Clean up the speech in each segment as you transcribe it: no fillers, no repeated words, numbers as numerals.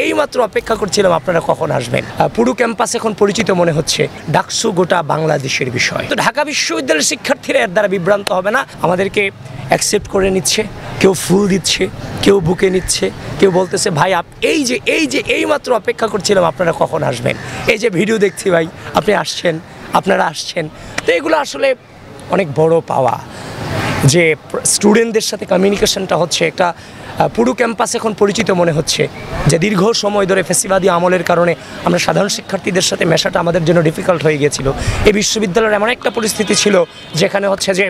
এই মাত্র অপেক্ষা করছিলাম আপনারা কখন আসবেন। পুরো ক্যাম্পাস এখন পরিচিত মনে হচ্ছে। ডাকসু গোটা বাংলাদেশের বিষয়। তো ঢাকা বিশ্ববিদ্যালয়ের শিক্ষার্থীরা এর দ্বারা বিভ্রান্ত হবে না। আমাদেরকে অ্যাকসেপ্ট করে নিচ্ছে, কেউ ফুল দিচ্ছে, কেউ বুকে নিচ্ছে, কেউ বলতেছে ভাই এই মাত্র অপেক্ষা করছিলাম আপনারা কখন আসবেন। এই যে ভিডিও দেখছি ভাই, আপনি আসছেন, আপনারা আসছেন। তো এগুলো আসলে অনেক বড় পাওয়া, যে স্টুডেন্টদের সাথে কমিউনিকেশনটা হচ্ছে। একটা পুরো ক্যাম্পাস এখন পরিচিত মনে হচ্ছে, যে দীর্ঘ সময় ধরে ফ্যাসিবাদী আমলের কারণে আমরা সাধারণ শিক্ষার্থীদের সাথে মেশাটা আমাদের জন্য ডিফিকাল্ট হয়ে গিয়েছিল। এই বিশ্ববিদ্যালয়ের এমন একটা পরিস্থিতি ছিল যেখানে হচ্ছে যে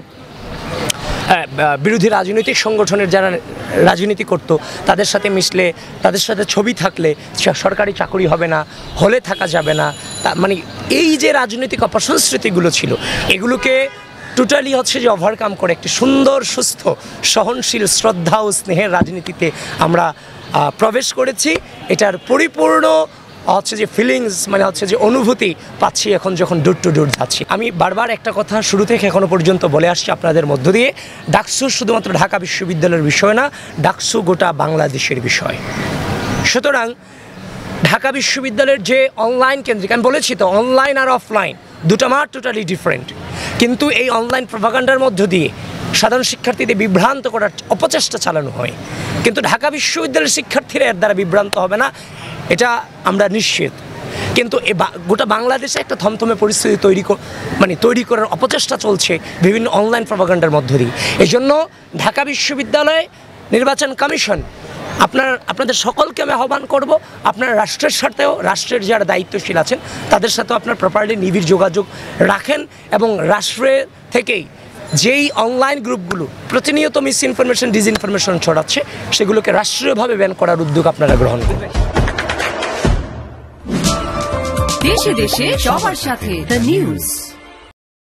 বিরোধী রাজনৈতিক সংগঠনের যারা রাজনীতি করত তাদের সাথে মিশলে, তাদের সাথে ছবি থাকলে সরকারি চাকরি হবে না, হলে থাকা যাবে না। মানে এই যে রাজনৈতিক অপসংস্কৃতিগুলো ছিল, এগুলোকে টোটালি হচ্ছে যে ওভারকাম করে একটি সুন্দর, সুস্থ, সহনশীল, শ্রদ্ধা ও স্নেহের রাজনীতিতে আমরা প্রবেশ করেছি। এটার পরিপূর্ণ হচ্ছে যে ফিলিংস, মানে হচ্ছে যে অনুভূতি পাচ্ছি এখন যখন ডোর টু ডোর যাচ্ছি। আমি বারবার একটা কথা শুরু থেকে এখনো পর্যন্ত বলে আসছি আপনাদের মধ্য দিয়ে, ডাকসু শুধুমাত্র ঢাকা বিশ্ববিদ্যালয়ের বিষয় না, ডাকসু গোটা বাংলাদেশের বিষয়। সুতরাং ঢাকা বিশ্ববিদ্যালয়ের যে অনলাইন কেন্দ্রিক, আমি বলেছি তো অনলাইন আর অফলাইন দুটো মার টোটালি ডিফারেন্ট, কিন্তু এই অনলাইন প্রপাগান্ডার মধ্য দিয়ে সাধারণ শিক্ষার্থীদের বিভ্রান্ত করার অপচেষ্টা চালানো হয়। কিন্তু ঢাকা বিশ্ববিদ্যালয়ের শিক্ষার্থীরা এর দ্বারা বিভ্রান্ত হবে না, এটা আমরা নিশ্চিত। কিন্তু গোটা বাংলাদেশে একটা থমথমে পরিস্থিতি তৈরি করার অপচেষ্টা চলছে বিভিন্ন অনলাইন প্রপাগান্ডার মধ্য দিয়ে। এই জন্য ঢাকা বিশ্ববিদ্যালয় নির্বাচন কমিশন আপনাদের সকলকে আমি আহ্বান করব, আপনারা রাষ্ট্রের সাথেও, রাষ্ট্রের যারা দায়িত্বশীল আছেন তাদের সাথেও আপনার প্রপারলি নিবিড় যোগাযোগ রাখেন, এবং রাষ্ট্রের থেকেই যেই অনলাইন গ্রুপগুলো প্রতিনিয়ত মিস ইনফরমেশন, ডিসইনফরমেশন ছড়াচ্ছে, সেগুলোকে রাষ্ট্রীয়ভাবে ব্যান করার উদ্যোগ আপনারা গ্রহণ করবেন। দেশে দেশে সবার সাথে দ্য নিউজ।